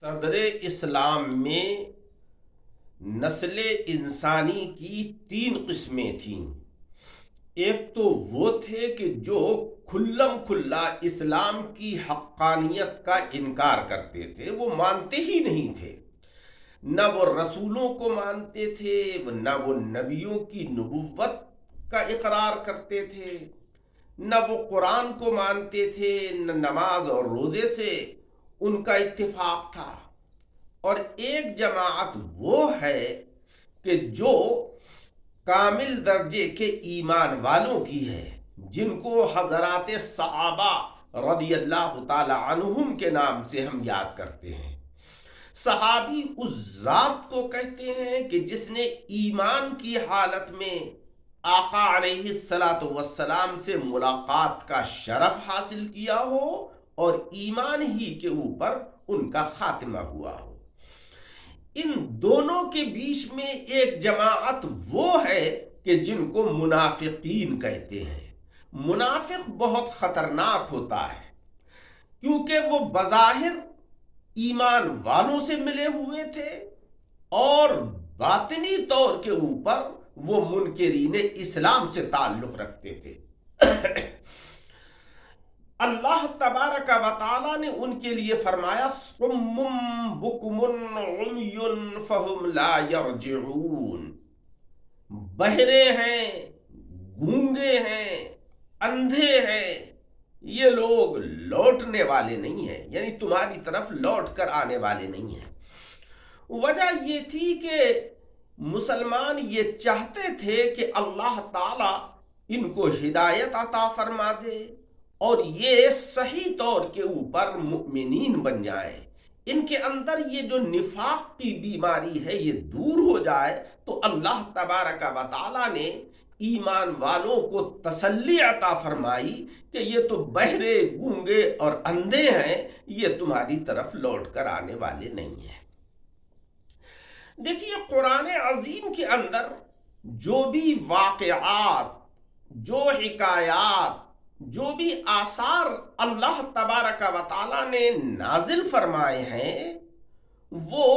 صدر اسلام میں نسل انسانی کی 3 قسمیں تھیں۔ ایک تو وہ تھے کہ جو کھلم کھلا اسلام کی حقانیت کا انکار کرتے تھے، وہ مانتے ہی نہیں تھے، نہ وہ رسولوں کو مانتے تھے، نہ وہ نبیوں کی نبوت کا اقرار کرتے تھے، نہ وہ قرآن کو مانتے تھے، نہ نماز اور روزے سے ان کا اتفاق تھا۔ اور ایک جماعت وہ ہے کہ جو کامل درجے کے ایمان والوں کی ہے، جن کو حضرات صحابہ رضی اللہ تعالی عنہم کے نام سے ہم یاد کرتے ہیں۔ صحابی اس ذات کو کہتے ہیں کہ جس نے ایمان کی حالت میں آقا علیہ السلام سے ملاقات کا شرف حاصل کیا ہو اور ایمان ہی کے اوپر ان کا خاتمہ ہوا ہو۔ ان دونوں کے بیچ میں ایک جماعت وہ ہے کہ جن کو منافقین کہتے ہیں۔ منافق بہت خطرناک ہوتا ہے، کیونکہ وہ بظاہر ایمان والوں سے ملے ہوئے تھے اور باطنی طور کے اوپر وہ منکرین اسلام سے تعلق رکھتے تھے۔ اللہ تبارک و تعالی نے ان کے لیے فرمایا صم بکم عمی فہم لا یرجعون، بہرے ہیں، گونگے ہیں، اندھے ہیں، یہ لوگ لوٹنے والے نہیں ہیں، یعنی تمہاری طرف لوٹ کر آنے والے نہیں ہیں۔ وجہ یہ تھی کہ مسلمان یہ چاہتے تھے کہ اللہ تعالی ان کو ہدایت عطا فرما دے اور یہ صحیح طور کے اوپر مؤمنین بن جائیں، ان کے اندر یہ جو نفاق کی بیماری ہے یہ دور ہو جائے۔ تو اللہ تبارک و تعالی نے ایمان والوں کو تسلی عطا فرمائی کہ یہ تو بہرے، گونگے اور اندھے ہیں، یہ تمہاری طرف لوٹ کر آنے والے نہیں ہیں۔ دیکھیے، قرآن عظیم کے اندر جو بھی واقعات، جو حکایات، جو بھی آثار اللہ تبارک و تعالی نے نازل فرمائے ہیں، وہ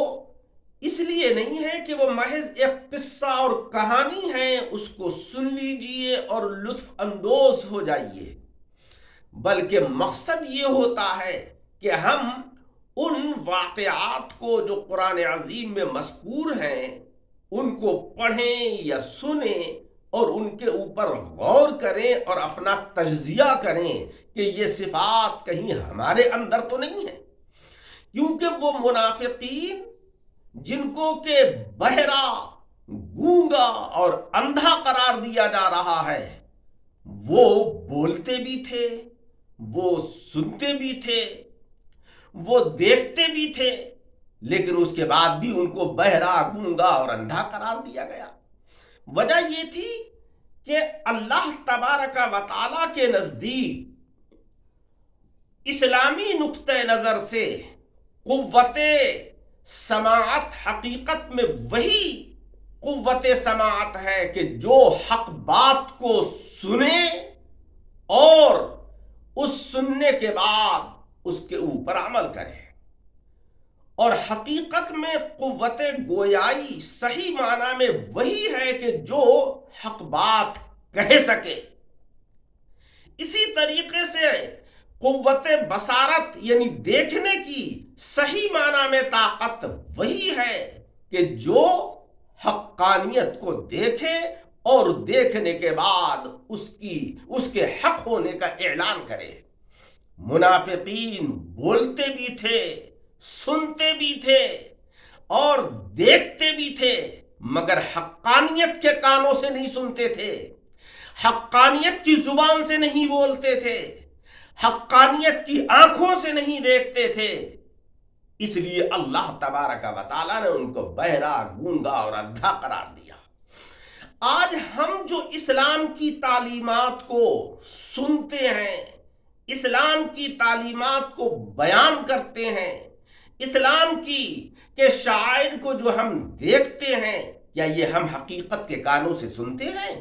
اس لیے نہیں ہے کہ وہ محض ایک قصہ اور کہانی ہے، اس کو سن لیجئے اور لطف اندوز ہو جائیے، بلکہ مقصد یہ ہوتا ہے کہ ہم ان واقعات کو جو قرآن عظیم میں مذکور ہیں ان کو پڑھیں یا سنیں اور ان کے اوپر غور کریں اور اپنا تجزیہ کریں کہ یہ صفات کہیں ہمارے اندر تو نہیں ہے۔ کیونکہ وہ منافقین جن کو کہ بہرا، گونگا اور اندھا قرار دیا جا رہا ہے، وہ بولتے بھی تھے، وہ سنتے بھی تھے، وہ دیکھتے بھی تھے، لیکن اس کے بعد بھی ان کو بہرا، گونگا اور اندھا قرار دیا گیا۔ وجہ یہ تھی کہ اللہ تبارک و تعالی کے نزدیک اسلامی نقطہ نظر سے قوت سماعت حقیقت میں وہی قوت سماعت ہے کہ جو حق بات کو سنے اور اس سننے کے بعد اس کے اوپر عمل کرے۔ اور حقیقت میں قوت گویائی صحیح معنی میں وہی ہے کہ جو حق بات کہہ سکے۔ اسی طریقے سے قوت بصارت یعنی دیکھنے کی صحیح معنی میں طاقت وہی ہے کہ جو حقانیت کو دیکھے اور دیکھنے کے بعد اس کے حق ہونے کا اعلان کرے۔ منافقین بولتے بھی تھے، سنتے بھی تھے اور دیکھتے بھی تھے، مگر حقانیت کے کانوں سے نہیں سنتے تھے، حقانیت کی زبان سے نہیں بولتے تھے، حقانیت کی آنکھوں سے نہیں دیکھتے تھے۔ اس لیے اللہ تبارک و تعالی نے ان کو بہرا، گونگا اور اندھا قرار دیا۔ آج ہم جو اسلام کی تعلیمات کو سنتے ہیں، اسلام کی تعلیمات کو بیان کرتے ہیں، اسلام کی کے شاعر کو جو ہم دیکھتے ہیں، کیا یہ ہم حقیقت کے کانوں سے سنتے ہیں؟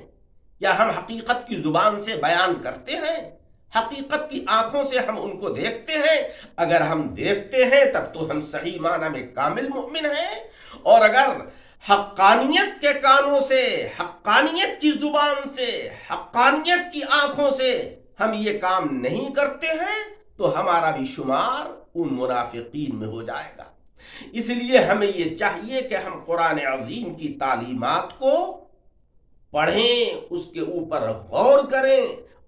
کیا ہم حقیقت کی زبان سے بیان کرتے ہیں؟ حقیقت کی آنکھوں سے ہم ان کو دیکھتے ہیں؟ اگر ہم دیکھتے ہیں تب تو ہم صحیح معنی میں کامل مومن ہیں، اور اگر حقانیت کے کانوں سے، حقانیت کی زبان سے، حقانیت کی آنکھوں سے ہم یہ کام نہیں کرتے ہیں تو ہمارا بھی شمار ان منافقین میں ہو جائے گا۔ اس لیے ہمیں یہ چاہیے کہ ہم قرآن عظیم کی تعلیمات کو پڑھیں، اس کے اوپر غور کریں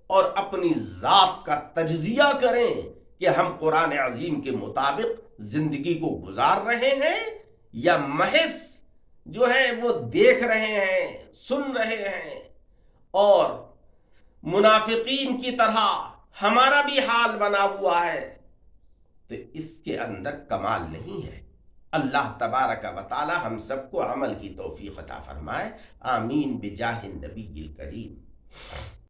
اور اپنی ذات کا تجزیہ کریں کہ ہم قرآن عظیم کے مطابق زندگی کو گزار رہے ہیں یا محض جو ہے وہ دیکھ رہے ہیں، سن رہے ہیں، اور منافقین کی طرح ہمارا بھی حال بنا ہوا ہے، تو اس کے اندر کمال نہیں ہے۔ اللہ تبارک و تعالی ہم سب کو عمل کی توفیق عطا فرمائے، آمین بجاہ النبی الکریم۔